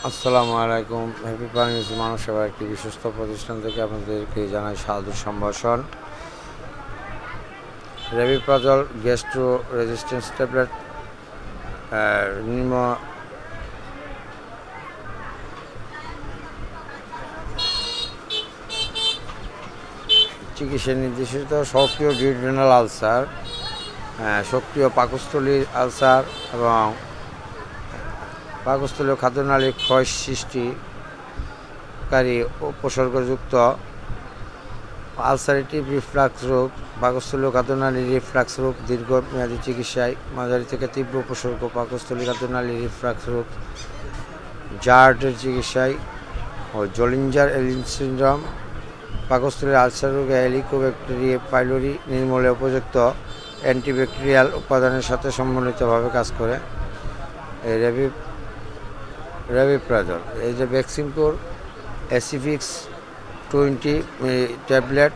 আসসালামু আলাইকুম। হ্যাপি প্রাণী মানব সেবার একটি বিশ্বস্ত প্রতিষ্ঠান থেকে আপনাদেরকে জানাই সাদর সম্ভাষণ। রেবিপ্রাজল গ্যাস্ট্রো রেজিস্ট্যান্স ট্যাবলেট নিম্ন চিকিৎসা নির্দেশিত সক্রিয় ডিউডেনাল আলসার, সক্রিয় পাকস্থলীর আলসার এবং পাকস্থলীয় খাদ্যনালীর ক্ষয় সৃষ্টিকারী উপসর্গযুক্ত আলসারেটিভ রিফ্লাক্স রোগ, পাকস্থলীয় খাদ্যনালীর রিফ্লাক্স রোগ, দীর্ঘমেয়াদী চিকিৎসায় মাঝারি থেকে তীব্র উপসর্গ পাকস্থলীয় খাদ্যনালীর রিফ্লাক্স রোগ, জার্টের চিকিৎসায় ও জলিঞ্জার এলিন সিনড্রোম, পাকস্থলীর আলসার রোগে হেলিকোব্যাক্টেরিয়া পাইলোরি নির্মূলে উপযুক্ত অ্যান্টিব্যাকটেরিয়াল উপাদানের সাথে সম্মিলিতভাবে কাজ করে এই রেবিপ্রাজল। এই যে ভ্যাকসিনপুর অ্যাসিফিক্স 20 ট্যাবলেট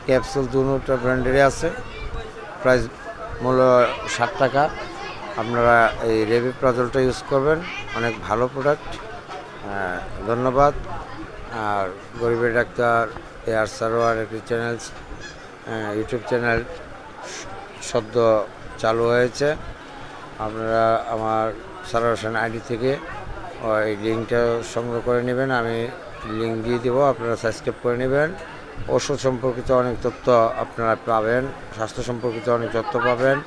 ক্যাপসুল দুটো ব্র্যান্ডেরই আছে, প্রাইস মূল্য 60 টাকা। আপনারা এই রেবিপ্রাজলটা ইউজ করবেন, অনেক ভালো প্রোডাক্ট। ধন্যবাদ। আর গরিবের ডাক্তার এয়ার সারোয়ার একটি চ্যানেল, ইউটিউব চ্যানেল সদ্য চালু হয়েছে। আপনারা আমার সারোয়ার হোসেন আইডি থেকে ওই লিঙ্কটা সংগ্রহ করে নেবেন, আমি লিঙ্ক দিয়ে দেবো, আপনারা সাবস্ক্রাইব করে নেবেন। ওষুধ সম্পর্কিত অনেক তথ্য আপনারা পাবেন, স্বাস্থ্য সম্পর্কিত অনেক তথ্য পাবেন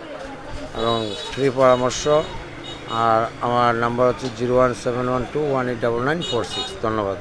এবং ফ্রি পরামর্শ। আর আমার নাম্বার হচ্ছে 01712189946। ধন্যবাদ।